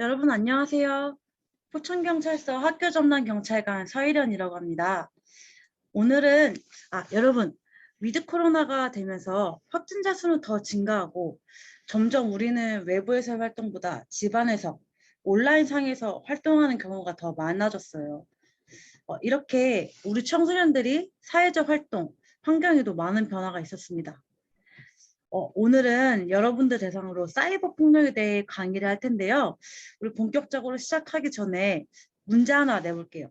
여러분 안녕하세요. 포천경찰서 학교전담경찰관 서희련이라고 합니다. 오늘은 여러분 위드 코로나가 되면서 확진자 수는 더 증가하고 점점 우리는 외부에서의 활동보다 집안에서 온라인상에서 활동하는 경우가 더 많아졌어요. 이렇게 우리 청소년들이 사회적 활동, 환경에도 많은 변화가 있었습니다. 오늘은 여러분들 대상으로 사이버 폭력에 대해 강의를 할 텐데요. 우리 본격적으로 시작하기 전에 문제 하나 내볼게요.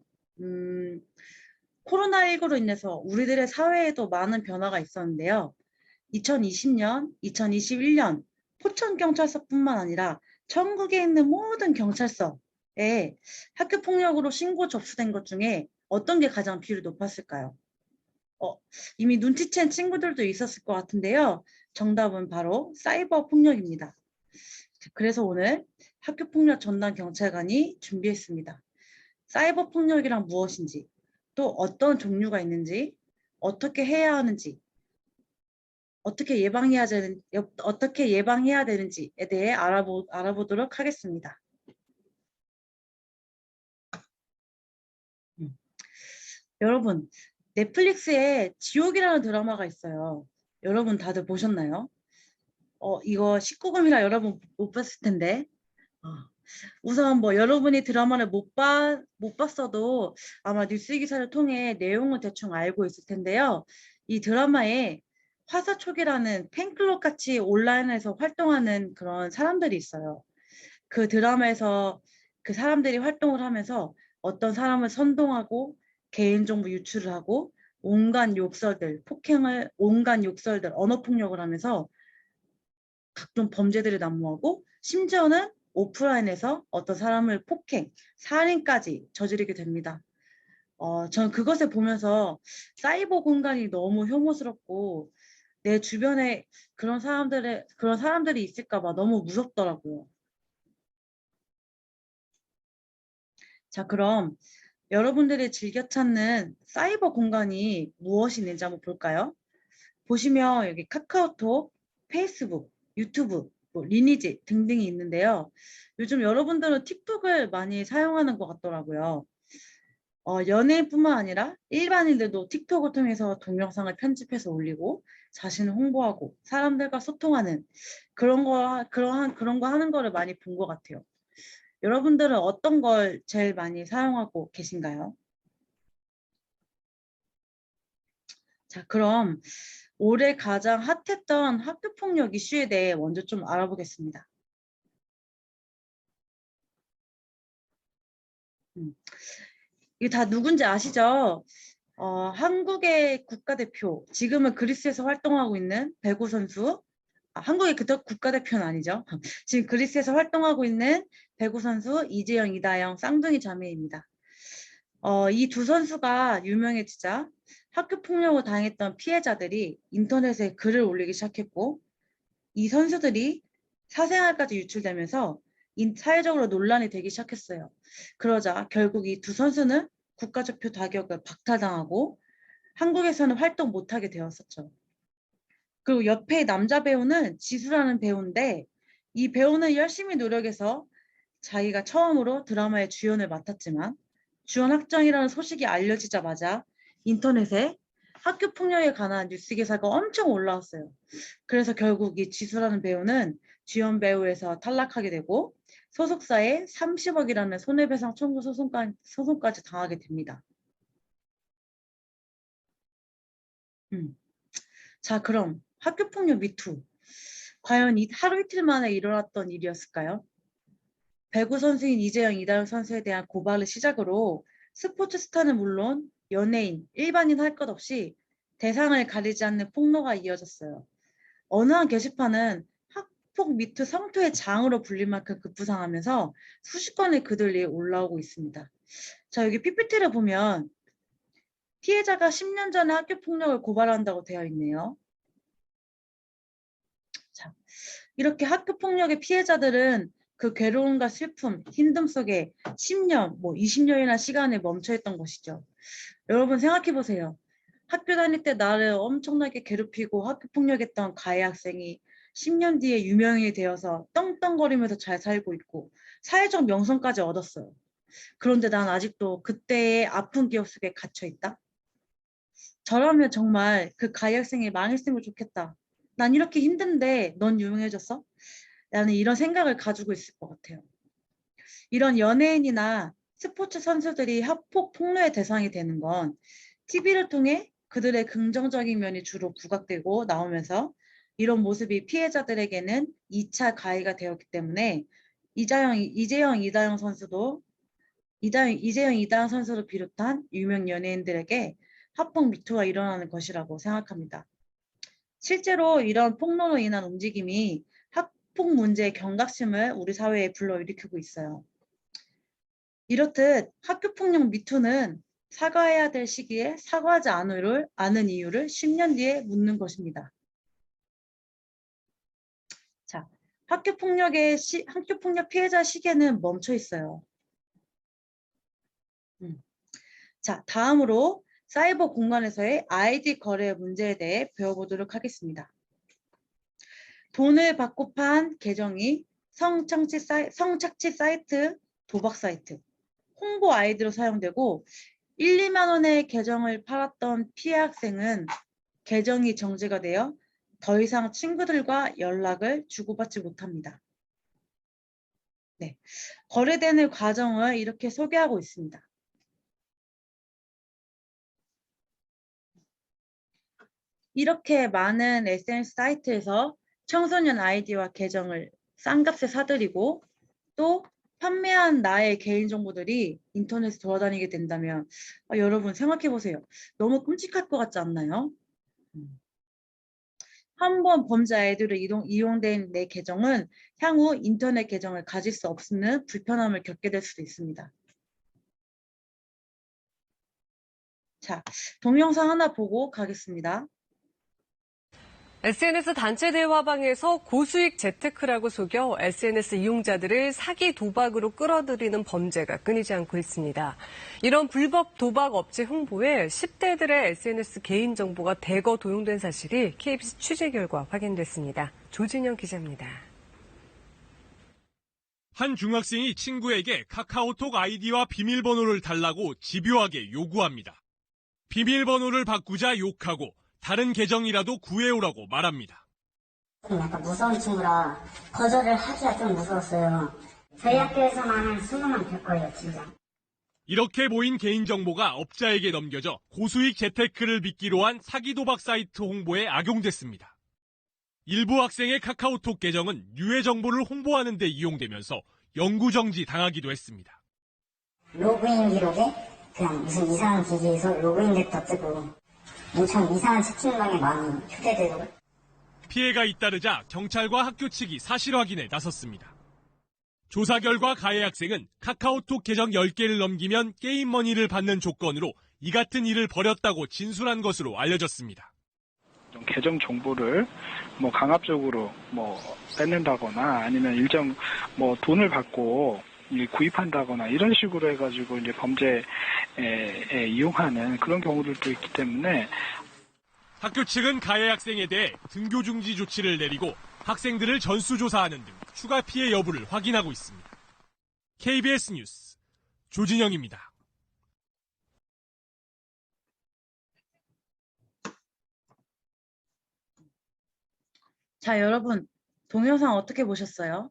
코로나19로 인해서 우리들의 사회에도 많은 변화가 있었는데요. 2020년, 2021년 포천경찰서뿐만 아니라 전국에 있는 모든 경찰서에 학교폭력으로 신고 접수된 것 중에 어떤 게 가장 비율이 높았을까요? 이미 눈치챈 친구들도 있었을 것 같은데요. 정답은 바로 사이버 폭력입니다. 그래서 오늘 학교폭력 전담 경찰관이 준비했습니다. 사이버 폭력이란 무엇인지, 또 어떤 종류가 있는지, 어떻게 해야 하는지, 어떻게 예방해야 되는지에 대해 알아보도록 하겠습니다. 여러분, 넷플릭스에 지옥이라는 드라마가 있어요. 여러분 다들 보셨나요? 이거 19금이라 여러분 못 봤을 텐데. 우선 뭐 여러분이 드라마를 못 봤어도 아마 뉴스 기사를 통해 내용을 대충 알고 있을 텐데요. 이 드라마에 화사촉이라는 팬클럽 같이 온라인에서 활동하는 그런 사람들이 있어요. 그 드라마에서 그 사람들이 활동을 하면서 어떤 사람을 선동하고 개인정보 유출을 하고 온갖 욕설들, 언어폭력을 하면서 각종 범죄들을 난무하고 심지어는 오프라인에서 어떤 사람을 폭행, 살인까지 저지르게 됩니다. 전 그것을 보면서 사이버 공간이 너무 혐오스럽고 내 주변에 그런 사람들이 있을까 봐 너무 무섭더라고요. 자, 그럼 여러분들이 즐겨 찾는 사이버 공간이 무엇이 있는지 한번 볼까요? 보시면 여기 카카오톡, 페이스북, 유튜브, 뭐 리니지 등등이 있는데요. 요즘 여러분들은 틱톡을 많이 사용하는 것 같더라고요. 연예인뿐만 아니라 일반인들도 틱톡을 통해서 동영상을 편집해서 올리고 자신을 홍보하고 사람들과 소통하는 그런 거 하는 거를 많이 본 것 같아요. 여러분들은 어떤 걸 제일 많이 사용하고 계신가요? 자, 그럼 올해 가장 핫했던 학교폭력 이슈에 대해 먼저 좀 알아보겠습니다. 음, 이게 다 누군지 아시죠? 한국의 국가대표, 지금은 그리스에서 활동하고 있는 배구 선수, 한국의 국가대표는 아니죠. 지금 그리스에서 활동하고 있는 배구 선수 이재영, 이다영 쌍둥이 자매입니다. 이 두 선수가 유명해지자 학교폭력을 당했던 피해자들이 인터넷에 글을 올리기 시작했고 이 선수들이 사생활까지 유출되면서 사회적으로 논란이 되기 시작했어요. 그러자 결국 이 두 선수는 국가대표 자격을 박탈당하고 한국에서는 활동 못하게 되었었죠. 그리고 옆에 남자 배우는 지수라는 배우인데 이 배우는 열심히 노력해서 자기가 처음으로 드라마의 주연을 맡았지만 주연 확정이라는 소식이 알려지자마자 인터넷에 학교 폭력에 관한 뉴스 기사가 엄청 올라왔어요. 그래서 결국 이 지수라는 배우는 주연 배우에서 탈락하게 되고 소속사에 30억이라는 손해배상 청구 소송까지 당하게 됩니다. 음. 자, 그럼 학교폭력 미투. 과연 하루 이틀 만에 일어났던 일이었을까요? 배구 선수인 이재영, 이다영 선수에 대한 고발을 시작으로 스포츠 스타는 물론 연예인, 일반인 할 것 없이 대상을 가리지 않는 폭로가 이어졌어요. 어느 한 게시판은 학폭 미투 성토의 장으로 불릴 만큼 급부상하면서 수십 건의 글들이 올라오고 있습니다. 자, 여기 PPT를 보면 피해자가 10년 전에 학교폭력을 고발한다고 되어 있네요. 자, 이렇게 학교폭력의 피해자들은 그 괴로움과 슬픔, 힘듦 속에 10년, 20년이나 시간을 멈춰있던 것이죠. 여러분 생각해 보세요. 학교 다닐 때 나를 엄청나게 괴롭히고 학교폭력했던 가해 학생이 10년 뒤에 유명인이 되어서 떵떵거리면서 잘 살고 있고 사회적 명성까지 얻었어요. 그런데 난 아직도 그때의 아픈 기억 속에 갇혀 있다. 저라면 정말 그 가해 학생이 망했으면 좋겠다. 난 이렇게 힘든데 넌 유명해졌어? 나는 이런 생각을 가지고 있을 것 같아요. 이런 연예인이나 스포츠 선수들이 학폭 폭로의 대상이 되는 건 TV를 통해 그들의 긍정적인 면이 주로 부각되고 나오면서 이런 모습이 피해자들에게는 2차 가해가 되었기 때문에 이재영, 이다영 선수를 비롯한 유명 연예인들에게 학폭 미투가 일어나는 것이라고 생각합니다. 실제로 이런 폭로로 인한 움직임이 학폭 문제의 경각심을 우리 사회에 불러일으키고 있어요. 이렇듯 학교폭력 미투는 사과해야 될 시기에 사과하지 않은 이유를 10년 뒤에 묻는 것입니다. 자, 학교폭력 피해자 시계는 멈춰 있어요. 자, 다음으로 사이버 공간에서의 아이디 거래 문제에 대해 배워보도록 하겠습니다. 돈을 받고 판 계정이 성착취 사이트, 도박 사이트, 홍보 아이디로 사용되고 1, 2만 원의 계정을 팔았던 피해 학생은 계정이 정지가 되어 더 이상 친구들과 연락을 주고받지 못합니다. 네, 거래되는 과정을 이렇게 소개하고 있습니다. 이렇게 많은 SNS 사이트에서 청소년 아이디와 계정을 싼 값에 사들이고 또 판매한 나의 개인정보들이 인터넷에 돌아다니게 된다면 여러분 생각해 보세요. 너무 끔찍할 것 같지 않나요? 한번 범죄 아이디로 이용된 내 계정은 향후 인터넷 계정을 가질 수 없는 불편함을 겪게 될 수도 있습니다. 자, 동영상 하나 보고 가겠습니다. SNS 단체 대화방에서 고수익 재테크라고 속여 SNS 이용자들을 사기 도박으로 끌어들이는 범죄가 끊이지 않고 있습니다. 이런 불법 도박 업체 홍보에 10대들의 SNS 개인정보가 대거 도용된 사실이 KBS 취재 결과 확인됐습니다. 조진영 기자입니다. 한 중학생이 친구에게 카카오톡 아이디와 비밀번호를 달라고 집요하게 요구합니다. 비밀번호를 바꾸자 욕하고 다른 계정이라도 구해오라고 말합니다. 약간 무서운 친구라 거절을 하기가 좀 무서웠어요. 저희 학교에서만 한 20명 될 거예요, 진짜. 이렇게 모인 개인정보가 업자에게 넘겨져 고수익 재테크를 빚기로 한 사기 도박 사이트 홍보에 악용됐습니다. 일부 학생의 카카오톡 계정은 유해 정보를 홍보하는 데 이용되면서 영구정지 당하기도 했습니다. 로그인 기록에 그냥 무슨 이상한 기기에서 로그인됐다 뜨고 엄청 이상한 채팅방에 많이 휴대되고. 피해가 잇따르자 경찰과 학교 측이 사실 확인에 나섰습니다. 조사 결과 가해 학생은 카카오톡 계정 10개를 넘기면 게임 머니를 받는 조건으로 이 같은 일을 벌였다고 진술한 것으로 알려졌습니다. 계정 정보를 강압적으로 뺏는다거나 아니면 일정 돈을 받고 구입한다거나 이런 식으로 해가지고 이제 범죄에 이용하는 그런 경우들도 있기 때문에 학교 측은 가해 학생에 대해 등교 중지 조치를 내리고 학생들을 전수조사하는 등 추가 피해 여부를 확인하고 있습니다. KBS 뉴스 조진영입니다. 자, 여러분 동영상 어떻게 보셨어요?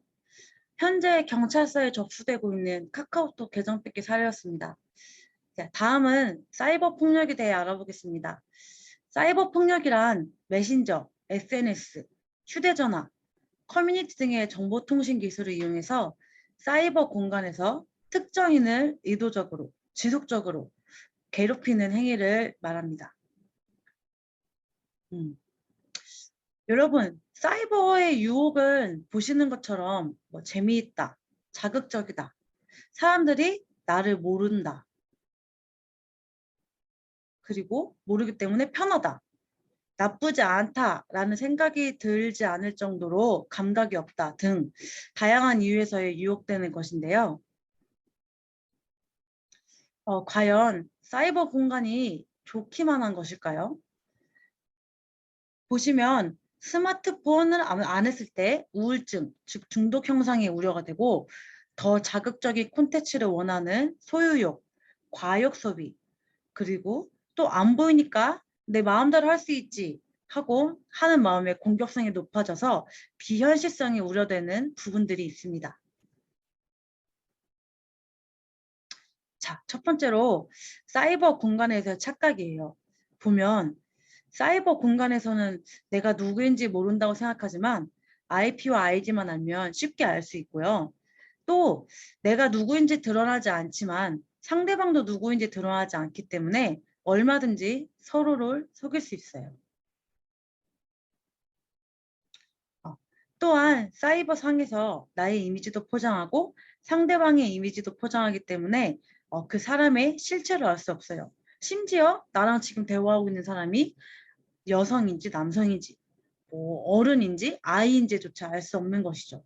현재 경찰서에 접수되고 있는 카카오톡 계정 뺏기 사례였습니다. 자, 다음은 사이버 폭력에 대해 알아보겠습니다. 사이버 폭력이란 메신저, SNS, 휴대전화, 커뮤니티 등의 정보통신 기술을 이용해서 사이버 공간에서 특정인을 의도적으로, 지속적으로 괴롭히는 행위를 말합니다. 여러분, 사이버의 유혹은 보시는 것처럼 재미있다, 자극적이다, 사람들이 나를 모른다, 그리고 모르기 때문에 편하다, 나쁘지 않다라는 생각이 들지 않을 정도로 감각이 없다 등 다양한 이유에서 유혹되는 것인데요. 과연 사이버 공간이 좋기만 한 것일까요? 보시면 스마트폰을 안 했을 때 우울증, 즉 중독 형상이 우려가 되고 더 자극적인 콘텐츠를 원하는 소유욕, 과욕 소비, 그리고 또 안 보이니까 내 마음대로 할 수 있지 하고 하는 마음의 공격성이 높아져서 비현실성이 우려되는 부분들이 있습니다. 자, 첫 번째로 사이버 공간에서의 착각이에요. 보면 사이버 공간에서는 내가 누구인지 모른다고 생각하지만 IP와 ID만 알면 쉽게 알 수 있고요. 또 내가 누구인지 드러나지 않지만 상대방도 누구인지 드러나지 않기 때문에 얼마든지 서로를 속일 수 있어요. 또한 사이버 상에서 나의 이미지도 포장하고 상대방의 이미지도 포장하기 때문에 그 사람의 실체를 알 수 없어요. 심지어 나랑 지금 대화하고 있는 사람이 여성인지 남성인지 뭐 어른인지 아이인지조차 알 수 없는 것이죠.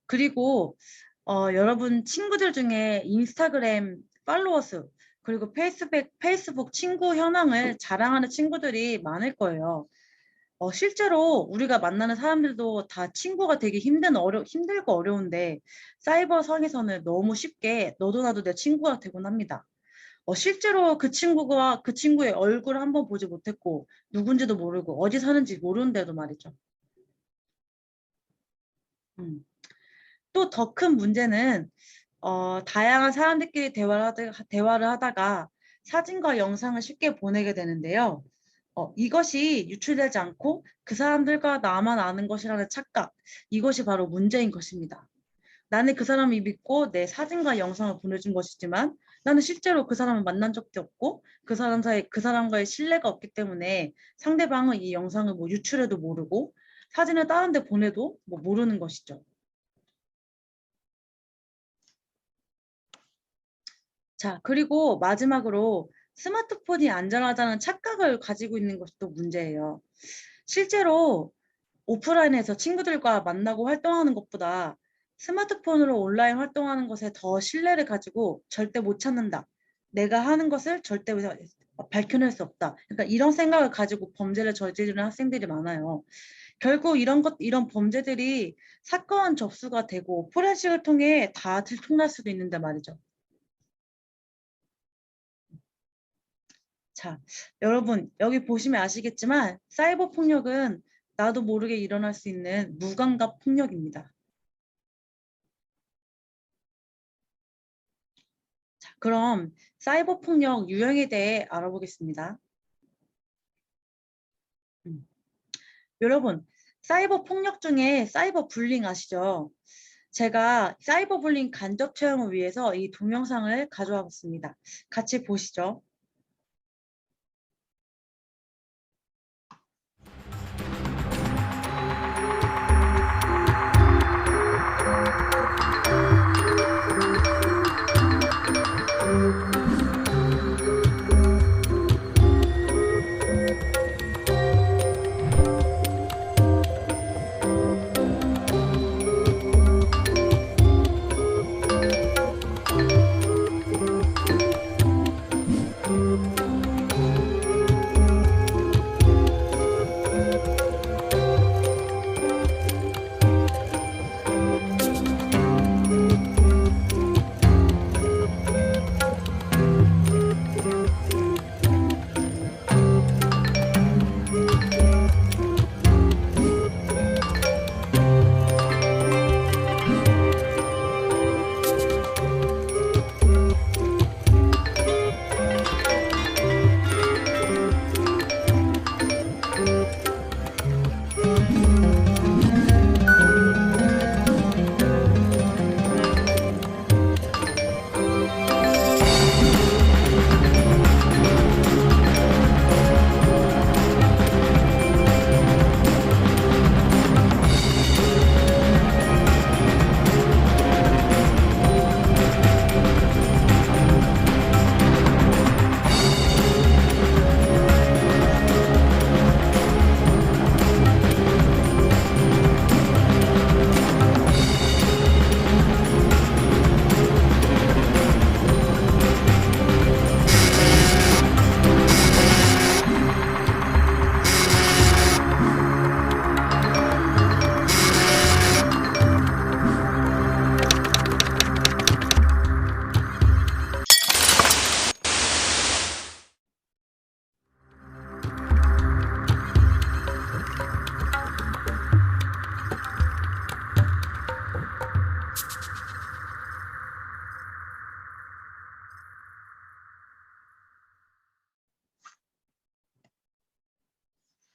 그리고 여러분 친구들 중에 인스타그램 팔로워수 그리고 페이스북 친구 현황을 자랑하는 친구들이 많을 거예요. 실제로 우리가 만나는 사람들도 다 친구가 되게 힘들고 어려운데 사이버 상에서는 너무 쉽게 너도 나도 내 친구가 되곤 합니다. 실제로 그 친구의 얼굴을 한번 보지 못했고 누군지도 모르고 어디 사는지 모르는데도 말이죠. 또 더 큰 문제는 다양한 사람들끼리 대화를 하다가 사진과 영상을 쉽게 보내게 되는데요. 이것이 유출되지 않고 그 사람들과 나만 아는 것이라는 착각, 이것이 바로 문제인 것입니다. 나는 그 사람을 믿고 내 사진과 영상을 보내준 것이지만 나는 실제로 그 사람을 만난 적도 없고 그 사람과의 신뢰가 없기 때문에 상대방은 이 영상을 뭐 유출해도 모르고 사진을 다른 데 보내도 뭐 모르는 것이죠. 자, 그리고 마지막으로 스마트폰이 안전하다는 착각을 가지고 있는 것이 또 문제예요. 실제로 오프라인에서 친구들과 만나고 활동하는 것보다 스마트폰으로 온라인 활동하는 것에 더 신뢰를 가지고 절대 못 찾는다. 내가 하는 것을 절대 밝혀낼 수 없다. 그러니까 이런 생각을 가지고 범죄를 저지르는 학생들이 많아요. 결국 이런 범죄들이 사건 접수가 되고 포렌식을 통해 다 들통날 수도 있는데 말이죠. 자, 여러분 여기 보시면 아시겠지만 사이버 폭력은 나도 모르게 일어날 수 있는 무감각 폭력입니다. 자, 그럼 사이버 폭력 유형에 대해 알아보겠습니다. 여러분, 사이버 폭력 중에 사이버 불링 아시죠? 제가 사이버 불링 간접 체험을 위해서 이 동영상을 가져와 봤습니다. 같이 보시죠.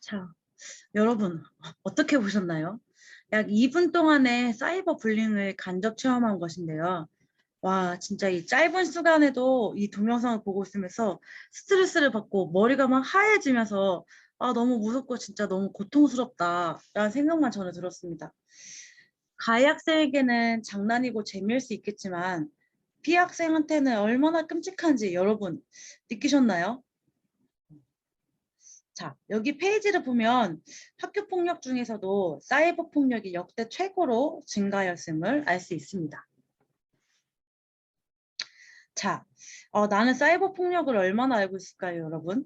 자, 여러분 어떻게 보셨나요? 약 2분 동안의 사이버 불링을 간접 체험한 것인데요. 와, 진짜 이 짧은 시간에도 이 동영상을 보고 있으면서 스트레스를 받고 머리가 막 하얘지면서 아, 너무 무섭고 진짜 너무 고통스럽다라는 생각만 저는 들었습니다. 가해 학생에게는 장난이고 재미일 수 있겠지만 피해 학생한테는 얼마나 끔찍한지 여러분 느끼셨나요? 자, 여기 페이지를 보면 학교 폭력 중에서도 사이버 폭력이 역대 최고로 증가하였음을 알 수 있습니다. 자, 나는 사이버 폭력을 얼마나 알고 있을까요, 여러분?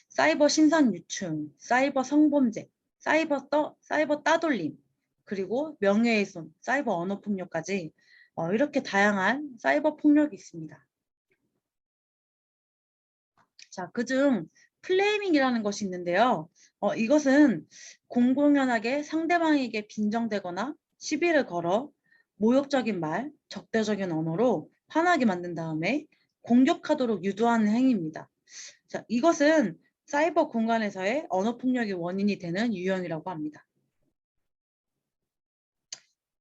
사이버 신상 유출, 사이버 성범죄, 사이버 따돌림, 그리고 명예훼손, 사이버 언어 폭력까지 이렇게 다양한 사이버 폭력이 있습니다. 자, 그중 플레이밍이라는 것이 있는데요. 이것은 공공연하게 상대방에게 빈정대거나 시비를 걸어 모욕적인 말, 적대적인 언어로 화나게 만든 다음에 공격하도록 유도하는 행위입니다. 자, 이것은 사이버 공간에서의 언어 폭력의 원인이 되는 유형이라고 합니다.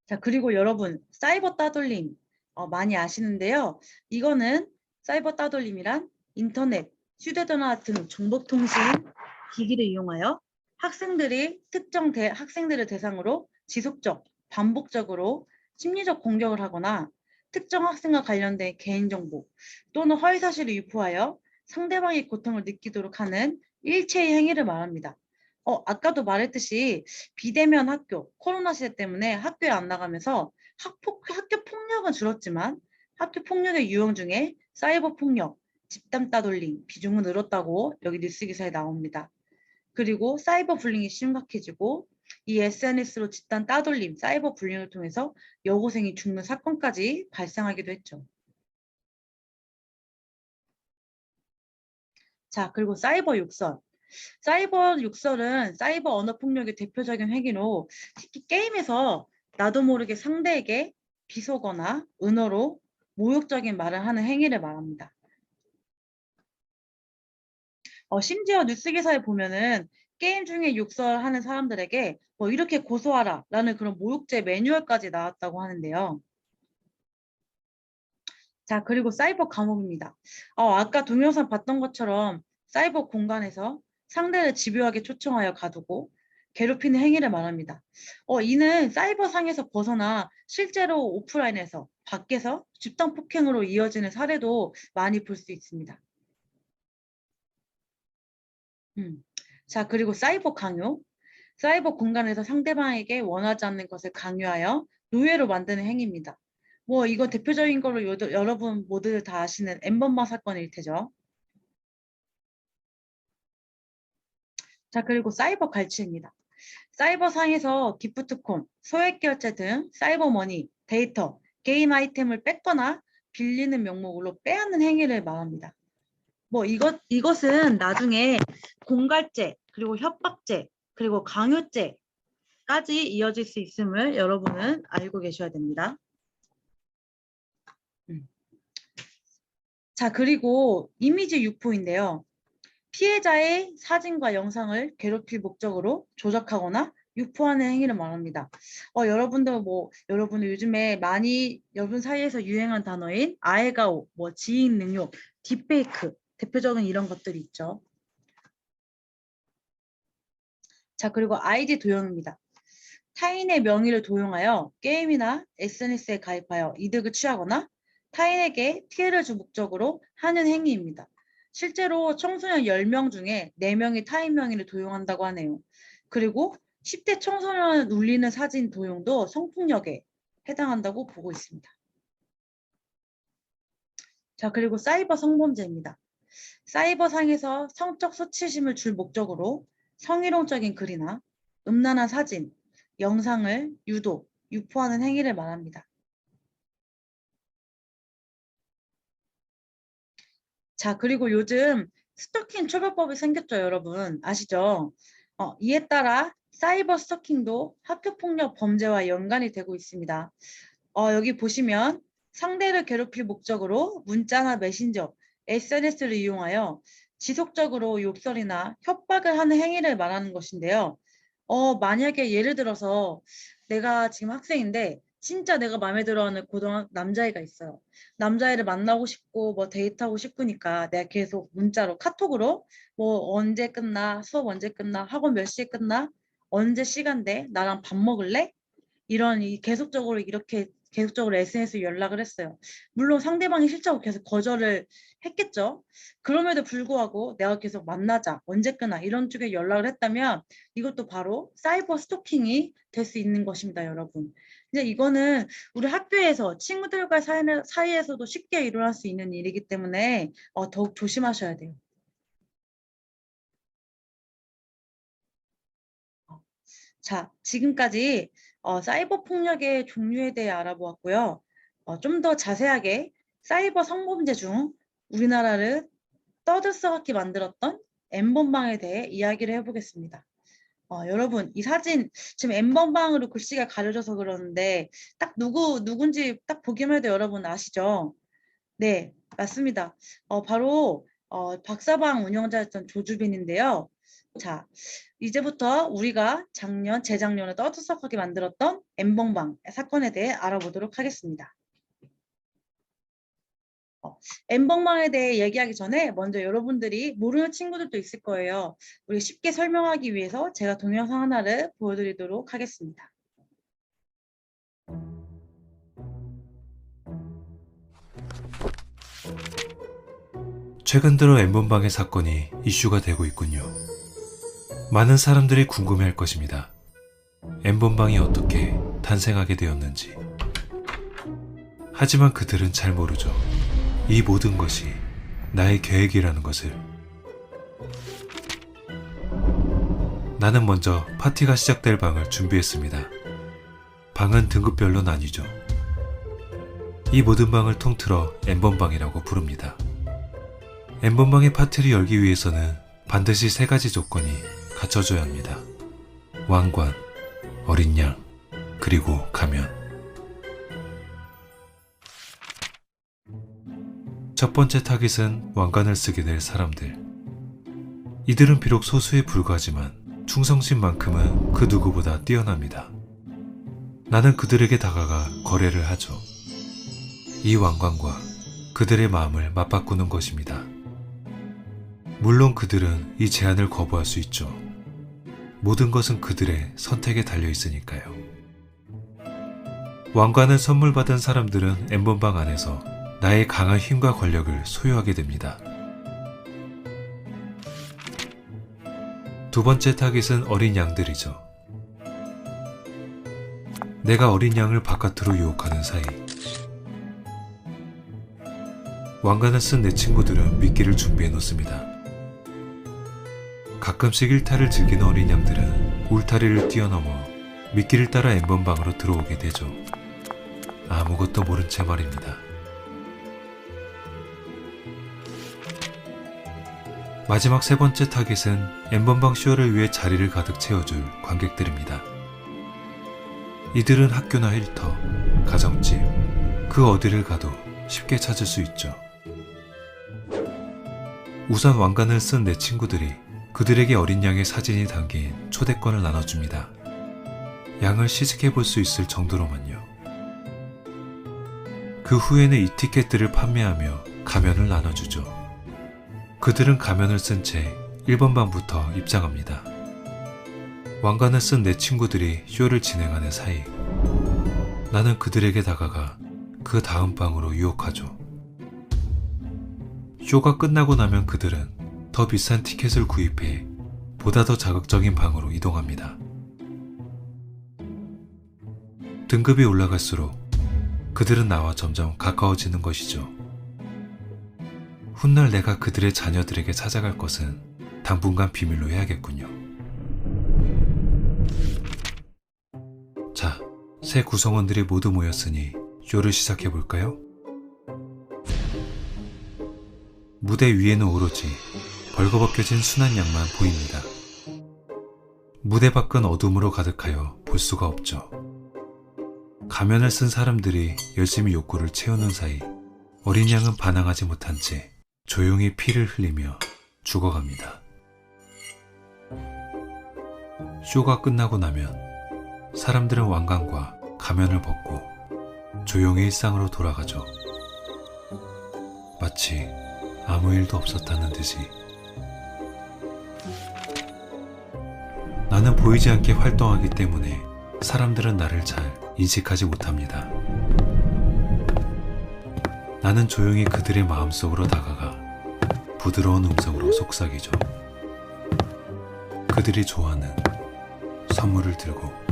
자, 그리고 여러분, 사이버 따돌림 많이 아시는데요. 이거는 사이버 따돌림이란 인터넷, 휴대전화 등 정보통신 기기를 이용하여 학생들이 특정 학생들을 대상으로 지속적, 반복적으로 심리적 공격을 하거나 특정 학생과 관련된 개인정보 또는 허위사실을 유포하여 상대방이 고통을 느끼도록 하는 일체의 행위를 말합니다. 아까도 말했듯이 비대면 학교, 코로나 시대 때문에 학교에 안 나가면서 학교 폭력은 줄었지만 학교 폭력의 유형 중에 사이버 폭력, 집단 따돌림 비중은 늘었다고 여기 뉴스 기사에 나옵니다. 그리고 사이버 불링이 심각해지고 이 SNS로 집단 따돌림, 사이버 불링을 통해서 여고생이 죽는 사건까지 발생하기도 했죠. 자, 그리고 사이버 욕설. 사이버 욕설은 사이버 언어 폭력의 대표적인 행위로 특히 게임에서 나도 모르게 상대에게 비속어나 은어로 모욕적인 말을 하는 행위를 말합니다. 심지어 뉴스 기사에 보면은 게임 중에 욕설하는 사람들에게 뭐 이렇게 고소하라 라는 그런 모욕죄 매뉴얼까지 나왔다고 하는데요. 자, 그리고 사이버 감옥입니다. 아까 동영상 봤던 것처럼 사이버 공간에서 상대를 집요하게 초청하여 가두고 괴롭히는 행위를 말합니다. 이는 사이버상에서 벗어나 실제로 오프라인에서 밖에서 집단 폭행으로 이어지는 사례도 많이 볼 수 있습니다. 자, 그리고 사이버 강요. 사이버 공간에서 상대방에게 원하지 않는 것을 강요하여 노예로 만드는 행위입니다. 뭐 이거 대표적인 걸로 여러분 모두 다 아시는 엠번방 사건일 테죠. 자, 그리고 사이버 갈취입니다. 사이버상에서 기프트콘, 소액결제 등 사이버머니, 데이터, 게임 아이템을 뺏거나 빌리는 명목으로 빼앗는 행위를 말합니다. 뭐 이것은 나중에 공갈죄, 그리고 협박죄, 그리고 강요죄까지 이어질 수 있음을 여러분은 알고 계셔야 됩니다. 자, 그리고 이미지 유포인데요. 피해자의 사진과 영상을 괴롭힐 목적으로 조작하거나 유포하는 행위를 말합니다. 여러분들 요즘에 많이 여러분 사이에서 유행한 단어인 아에가오, 뭐 지인 능욕, 딥페이크 대표적인 이런 것들이 있죠. 자, 그리고 아이디 도용입니다. 타인의 명의를 도용하여 게임이나 SNS에 가입하여 이득을 취하거나 타인에게 피해를 줄 목적으로 하는 행위입니다. 실제로 청소년 10명 중에 4명이 타인 명의를 도용한다고 하네요. 그리고 10대 청소년을 울리는 사진 도용도 성폭력에 해당한다고 보고 있습니다. 자, 그리고 사이버 성범죄입니다. 사이버상에서 성적 수치심을 줄 목적으로 성희롱적인 글이나 음란한 사진, 영상을 유포하는 행위를 말합니다. 자, 그리고 요즘 스토킹 처벌법이 생겼죠, 여러분. 아시죠? 이에 따라 사이버 스토킹도 학교폭력 범죄와 연관이 되고 있습니다. 여기 보시면 상대를 괴롭힐 목적으로 문자나 메신저, SNS를 이용하여 지속적으로 욕설이나 협박을 하는 행위를 말하는 것인데요. 만약에 예를 들어서 내가 지금 학생인데 진짜 내가 마음에 들어하는 남자애가 있어요. 남자애를 만나고 싶고 뭐 데이트하고 싶으니까 내가 계속 문자로 카톡으로 뭐 언제 끝나? 수업 언제 끝나? 학원 몇 시에 끝나? 언제 시간 돼? 나랑 밥 먹을래? 계속적으로 SNS에 연락을 했어요. 물론 상대방이 싫다고 계속 거절을 했겠죠. 그럼에도 불구하고 내가 계속 만나자, 언제 끊어 이런 쪽에 연락을 했다면 이것도 바로 사이버 스토킹이 될 수 있는 것입니다, 여러분. 이제 이거는 우리 학교에서 친구들과 사이에서도 쉽게 일어날 수 있는 일이기 때문에 더욱 조심하셔야 돼요. 자, 지금까지 사이버 폭력의 종류에 대해 알아보았고요. 좀 더 자세하게 사이버 성범죄 중 우리나라를 떠들썩하게 만들었던 N번방에 대해 이야기를 해보겠습니다. 여러분, 이 사진 지금 N번방으로 글씨가 가려져서 그러는데 딱 누군지 딱 보기만 해도 여러분 아시죠? 네, 맞습니다. 바로 박사방 운영자였던 조주빈인데요. 자, 이제부터 우리가 재작년에 떠들썩하게 만들었던 N번방 사건에 대해 알아보도록 하겠습니다. N번방에 대해 얘기하기 전에 먼저 여러분들이 모르는 친구들도 있을 거예요. 우리 쉽게 설명하기 위해서 제가 동영상 하나를 보여드리도록 하겠습니다. 최근 들어 N번방의 사건이 이슈가 되고 있군요. 많은 사람들이 궁금해할 것입니다. N번방이 어떻게 탄생하게 되었는지. 하지만 그들은 잘 모르죠. 이 모든 것이 나의 계획이라는 것을. 나는 먼저 파티가 시작될 방을 준비했습니다. 방은 등급별로 나뉘죠. 이 모든 방을 통틀어 N번방이라고 부릅니다. N번방의 파티를 열기 위해서는 반드시 3가지 조건이 갖춰져야 합니다. 왕관, 어린 양, 그리고 가면. 첫 번째 타깃은 왕관을 쓰게 될 사람들. 이들은 비록 소수에 불과하지만 충성심만큼은 그 누구보다 뛰어납니다. 나는 그들에게 다가가 거래를 하죠. 이 왕관과 그들의 마음을 맞바꾸는 것입니다. 물론 그들은 이 제안을 거부할 수 있죠. 모든 것은 그들의 선택에 달려 있으니까요. 왕관을 선물 받은 사람들은 N번방 안에서 나의 강한 힘과 권력을 소유하게 됩니다. 두 번째 타깃은 어린 양들이죠. 내가 어린 양을 바깥으로 유혹하는 사이. 왕관을 쓴 내 친구들은 미끼를 준비해 놓습니다. 가끔씩 일탈을 즐기는 어린 양들은 울타리를 뛰어넘어 미끼를 따라 N번방으로 들어오게 되죠. 아무것도 모른 채 말입니다. 마지막 3번째 타깃은 N번방 쇼를 위해 자리를 가득 채워줄 관객들입니다. 이들은 학교나 일터, 가정집, 그 어디를 가도 쉽게 찾을 수 있죠. 우선 왕관을 쓴 내 친구들이 그들에게 어린 양의 사진이 담긴 초대권을 나눠줍니다. 양을 시식해 볼 수 있을 정도로만요. 그 후에는 이 티켓들을 판매하며 가면을 나눠주죠. 그들은 가면을 쓴 채 1번 방부터 입장합니다. 왕관을 쓴 내 친구들이 쇼를 진행하는 사이 나는 그들에게 다가가 그 다음 방으로 유혹하죠. 쇼가 끝나고 나면 그들은 더 비싼 티켓을 구입해 보다 더 자극적인 방으로 이동합니다. 등급이 올라갈수록 그들은 나와 점점 가까워지는 것이죠. 훗날 내가 그들의 자녀들에게 찾아갈 것은 당분간 비밀로 해야겠군요. 자, 새 구성원들이 모두 모였으니 쇼를 시작해볼까요? 무대 위에는 오로지 벌거벗겨진 순한 양만 보입니다. 무대 밖은 어둠으로 가득하여 볼 수가 없죠. 가면을 쓴 사람들이 열심히 욕구를 채우는 사이 어린 양은 반항하지 못한 채 조용히 피를 흘리며 죽어갑니다. 쇼가 끝나고 나면 사람들은 왕관과 가면을 벗고 조용히 일상으로 돌아가죠. 마치 아무 일도 없었다는 듯이. 나는 보이지 않게 활동하기 때문에 사람들은 나를 잘 인식하지 못합니다. 나는 조용히 그들의 마음속으로 다가가 부드러운 음성으로 속삭이죠. 그들이 좋아하는 선물을 들고.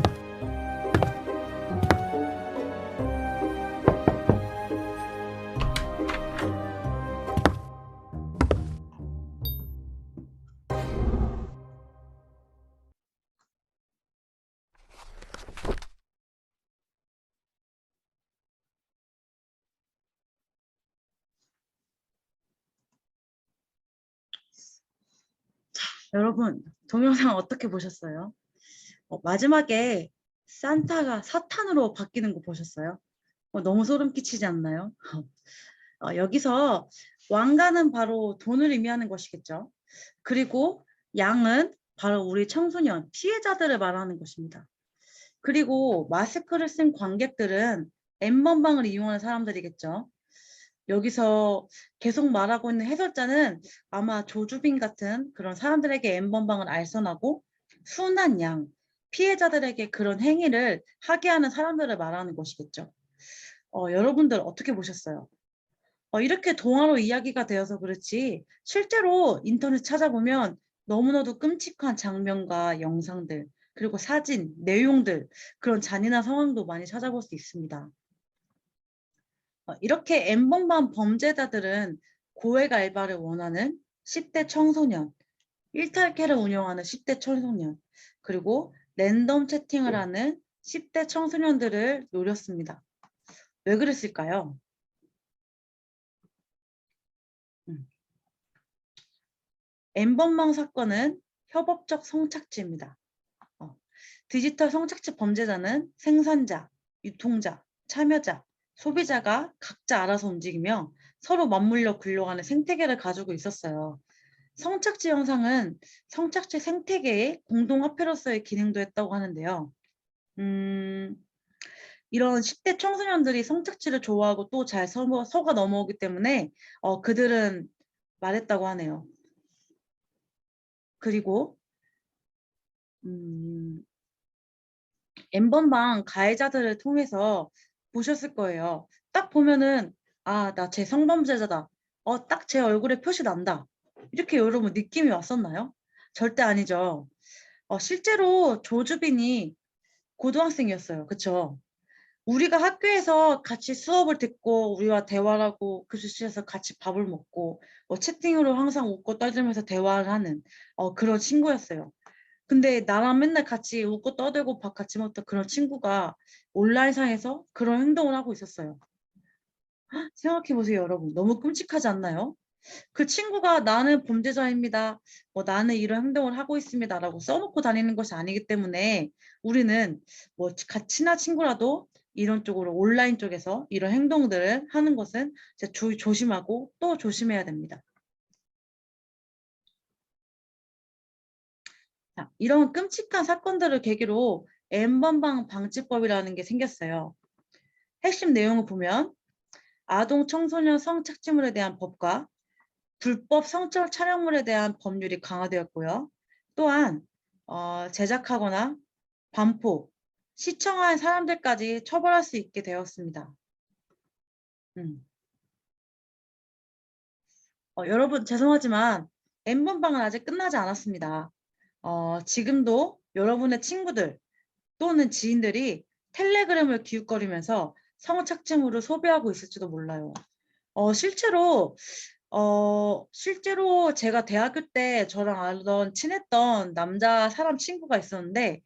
여러분, 동영상 어떻게 보셨어요? 마지막에 산타가 사탄으로 바뀌는 거 보셨어요? 너무 소름 끼치지 않나요? 여기서 왕관은 바로 돈을 의미하는 것이겠죠. 그리고 양은 바로 우리 청소년, 피해자들을 말하는 것입니다. 그리고 마스크를 쓴 관객들은 N번방을 이용하는 사람들이겠죠. 여기서 계속 말하고 있는 해설자는 아마 조주빈 같은 그런 사람들에게 N번방을 알선하고 순한 양, 피해자들에게 그런 행위를 하게 하는 사람들을 말하는 것이겠죠. 여러분들 어떻게 보셨어요? 이렇게 동화로 이야기가 되어서 그렇지 실제로 인터넷 찾아보면 너무나도 끔찍한 장면과 영상들, 그리고 사진, 내용들, 그런 잔인한 상황도 많이 찾아볼 수 있습니다. 이렇게 N번방 범죄자들은 고액 알바를 원하는 10대 청소년, 일탈캐를 운영하는 10대 청소년, 그리고 랜덤 채팅을 하는 10대 청소년들을 노렸습니다. 왜 그랬을까요? N번방 사건은 협업적 성착취입니다. 디지털 성착취 범죄자는 생산자, 유통자, 참여자, 소비자가 각자 알아서 움직이며 서로 맞물려 굴러가는 생태계를 가지고 있었어요. 성착취 영상은 성착취 생태계의 공동화폐로서의 기능도 했다고 하는데요. 이런 10대 청소년들이 성착취를 좋아하고 또 잘 속아 넘어오기 때문에 그들은 말했다고 하네요. 그리고 N번방 가해자들을 통해서 보셨을 거예요. 딱 보면은 나 제 성범죄자다. 딱 제 얼굴에 표시 난다. 이렇게 여러분 느낌이 왔었나요? 절대 아니죠. 실제로 조주빈이 고등학생이었어요. 그쵸? 우리가 학교에서 같이 수업을 듣고 우리와 대화를 하고 교실에서 같이 밥을 먹고 채팅으로 항상 웃고 떠들면서 대화를 하는 그런 친구였어요. 근데 나랑 맨날 같이 웃고 떠들고 밥 같이 먹던 그런 친구가 온라인상에서 그런 행동을 하고 있었어요. 생각해보세요, 여러분. 너무 끔찍하지 않나요? 그 친구가 나는 범죄자입니다. 나는 이런 행동을 하고 있습니다. 라고 써놓고 다니는 것이 아니기 때문에 우리는 친한 친구라도 이런 쪽으로 온라인 쪽에서 이런 행동들을 하는 것은 조심하고 또 조심해야 됩니다. 자, 이런 끔찍한 사건들을 계기로 N번방 방지법이라는 게 생겼어요. 핵심 내용을 보면 아동 청소년 성착취물에 대한 법과 불법 성적 촬영물에 대한 법률이 강화되었고요. 또한 제작하거나 반포, 시청한 사람들까지 처벌할 수 있게 되었습니다. 여러분 죄송하지만 N번방은 아직 끝나지 않았습니다. 지금도 여러분의 친구들 또는 지인들이 텔레그램을 기웃거리면서 성착취물을 소비하고 있을지도 몰라요. 실제로 제가 대학교 때 저랑 알던 친했던 남자 사람 친구가 있었는데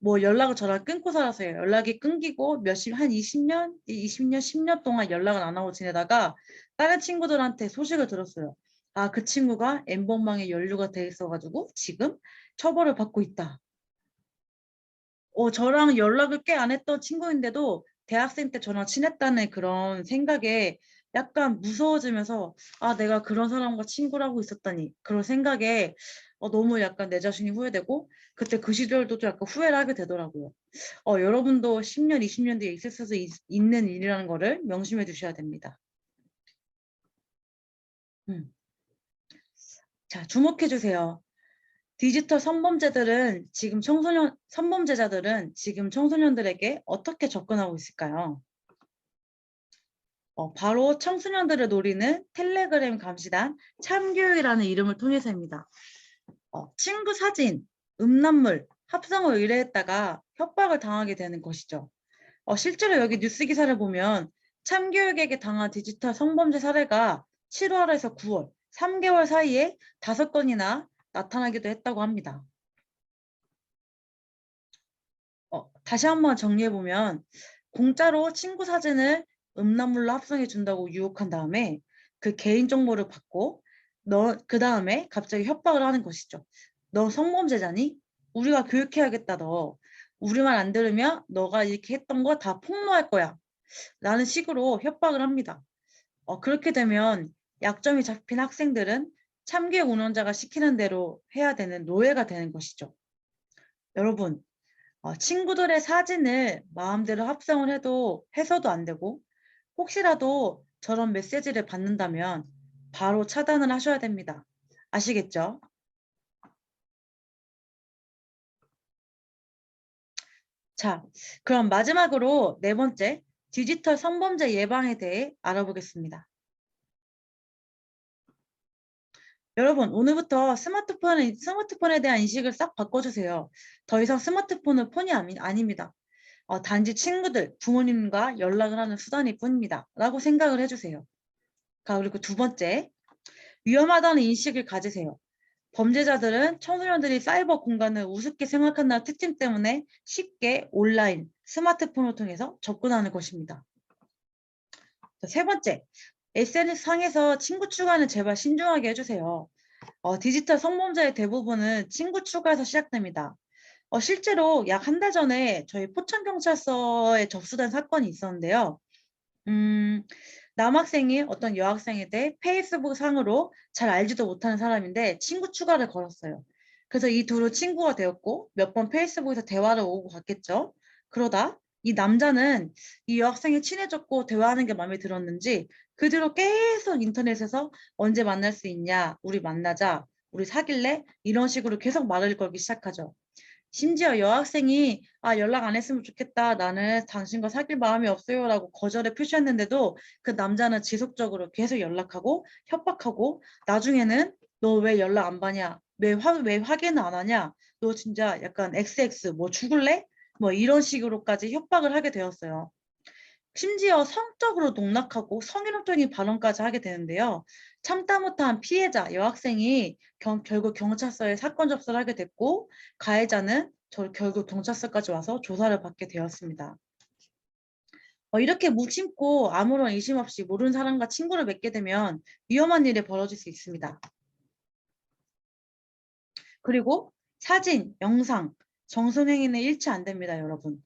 연락을 저랑 끊고 살았어요. 연락이 끊기고 한 20년, 10년 동안 연락을 안 하고 지내다가 다른 친구들한테 소식을 들었어요. 그 친구가 N번방에 연루가 돼 있어가지고 지금 처벌을 받고 있다. 저랑 연락을 꽤 안 했던 친구인데도 대학생 때 저랑 친했다는 그런 생각에 약간 무서워지면서 아, 내가 그런 사람과 친구라고 있었다니 그런 생각에 너무 약간 내 자신이 후회되고 그때 그 시절도 좀 약간 후회를 하게 되더라고요. 여러분도 10년, 20년 뒤에 있을 수 있는 일이라는 거를 명심해 두셔야 됩니다. 음. 자, 주목해 주세요. 디지털 선범죄자들은 지금 청소년들에게 어떻게 접근하고 있을까요? 바로 청소년들을 노리는 텔레그램 감시단 참교육이라는 이름을 통해서입니다. 친구 사진, 음란물, 합성을 의뢰했다가 협박을 당하게 되는 것이죠. 실제로 여기 뉴스 기사를 보면 참교육에게 당한 디지털 성범죄 사례가 7월에서 9월, 3개월 사이에 5건이나 나타나기도 했다고 합니다. 다시 한번 정리해보면 공짜로 친구 사진을 음란물로 합성해 준다고 유혹한 다음에 그 개인정보를 받고 그 다음에 갑자기 협박을 하는 것이죠. 너 성범죄자니? 우리가 교육해야겠다 너. 우리 말 안 들으면 너가 이렇게 했던 거 다 폭로할 거야. 라는 식으로 협박을 합니다. 그렇게 되면 약점이 잡힌 학생들은 참교육 운영자가 시키는 대로 해야 되는 노예가 되는 것이죠. 여러분, 친구들의 사진을 마음대로 합성을 해서도 안 되고 혹시라도 저런 메시지를 받는다면 바로 차단을 하셔야 됩니다. 아시겠죠? 자, 그럼 마지막으로 네 번째, 디지털 성범죄 예방에 대해 알아보겠습니다. 여러분, 오늘부터 스마트폰에 대한 인식을 싹 바꿔주세요. 더 이상 스마트폰은 폰이 아닙니다. 단지 친구들, 부모님과 연락을 하는 수단일 뿐입니다. 라고 생각을 해주세요. 그리고 두 번째, 위험하다는 인식을 가지세요. 범죄자들은 청소년들이 사이버 공간을 우습게 생각한다는 특징 때문에 쉽게 온라인, 스마트폰을 통해서 접근하는 것입니다. 세 번째, SNS상에서 친구 추가는 제발 신중하게 해주세요. 디지털 성범죄의 대부분은 친구 추가에서 시작됩니다. 실제로 약 한 달 전에 저희 포천경찰서에 접수된 사건이 있었는데요. 남학생이 어떤 여학생에 대해 페이스북 상으로 잘 알지도 못하는 사람인데 친구 추가를 걸었어요. 그래서 이 둘은 친구가 되었고 몇 번 페이스북에서 대화를 오고 갔겠죠. 그러다 이 남자는 이 여학생이 친해졌고 대화하는 게 마음에 들었는지 그 뒤로 계속 인터넷에서 언제 만날 수 있냐, 우리 만나자, 우리 사귈래? 이런 식으로 계속 말을 걸기 시작하죠. 심지어 여학생이 연락 안 했으면 좋겠다. 나는 당신과 사귈 마음이 없어요. 라고 거절을 표시했는데도 그 남자는 지속적으로 계속 연락하고 협박하고 나중에는 너 왜 연락 안 받냐? 왜 확인을 안 하냐? 너 진짜 약간 XX 뭐 죽을래? 뭐 이런 식으로까지 협박을 하게 되었어요. 심지어 성적으로 농락하고 성희롱적인 발언까지 하게 되는데요. 참다 못한 피해자 여학생이 결국 경찰서에 사건 접수를 하게 됐고 가해자는 결국 경찰서까지 와서 조사를 받게 되었습니다. 이렇게 무심코 아무런 의심 없이 모르는 사람과 친구를 맺게 되면 위험한 일이 벌어질 수 있습니다. 그리고 사진, 영상, 정성행위는 일치 안 됩니다, 여러분.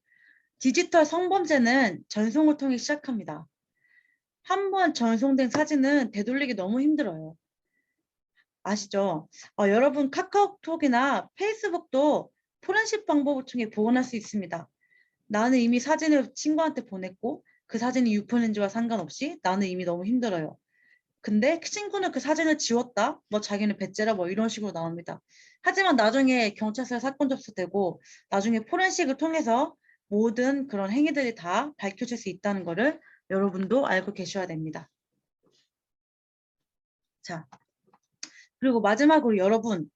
디지털 성범죄는 전송을 통해 시작합니다. 한 번 전송된 사진은 되돌리기 너무 힘들어요. 아시죠? 여러분 카카오톡이나 페이스북도 포렌식 방법을 통해 복원할 수 있습니다. 나는 이미 사진을 친구한테 보냈고 그 사진이 유포인지와 상관없이 나는 이미 너무 힘들어요. 근데 그 친구는 그 사진을 지웠다? 뭐 자기는 배째라 뭐 이런 식으로 나옵니다. 하지만 나중에 경찰서에 사건 접수되고 나중에 포렌식을 통해서 모든 그런 행위들이 다 밝혀질 수 있다는 것을 여러분도 알고 계셔야 됩니다. 자, 그리고 마지막으로 여러분,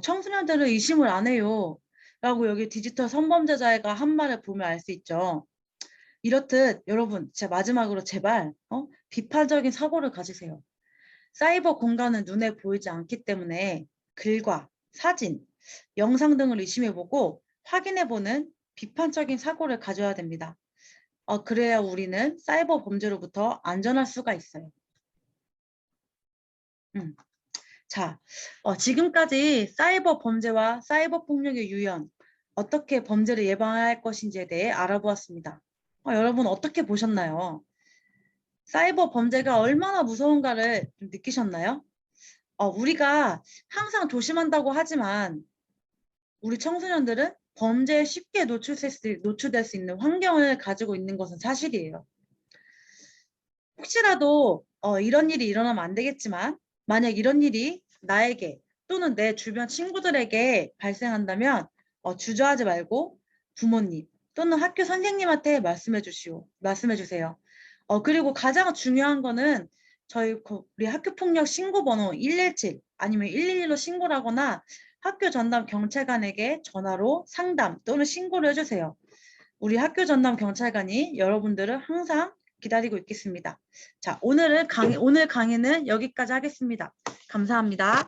청소년들은 의심을 안 해요. 라고 여기 디지털 성범죄자가 한 말을 보면 알 수 있죠. 이렇듯 여러분, 진짜 마지막으로 제발 비판적인 사고를 가지세요. 사이버 공간은 눈에 보이지 않기 때문에 글과 사진, 영상 등을 의심해보고 확인해보는 비판적인 사고를 가져야 됩니다. 그래야 우리는 사이버 범죄로부터 안전할 수가 있어요. 자, 지금까지 사이버 범죄와 사이버 폭력의 유형, 어떻게 범죄를 예방할 것인지에 대해 알아보았습니다. 여러분 어떻게 보셨나요? 사이버 범죄가 얼마나 무서운가를 좀 느끼셨나요? 우리가 항상 조심한다고 하지만 우리 청소년들은 범죄에 쉽게 노출될 수 있는 환경을 가지고 있는 것은 사실이에요. 혹시라도 이런 일이 일어나면 안 되겠지만 만약 이런 일이 나에게 또는 내 주변 친구들에게 발생한다면 주저하지 말고 부모님 또는 학교 선생님한테 말씀해 주세요. 그리고 가장 중요한 거는 우리 학교폭력 신고번호 117 아니면 112로 신고를 하거나 학교 전담 경찰관에게 전화로 상담 또는 신고를 해주세요. 우리 학교 전담 경찰관이 여러분들을 항상 기다리고 있겠습니다. 자, 오늘 강의는 여기까지 하겠습니다. 감사합니다.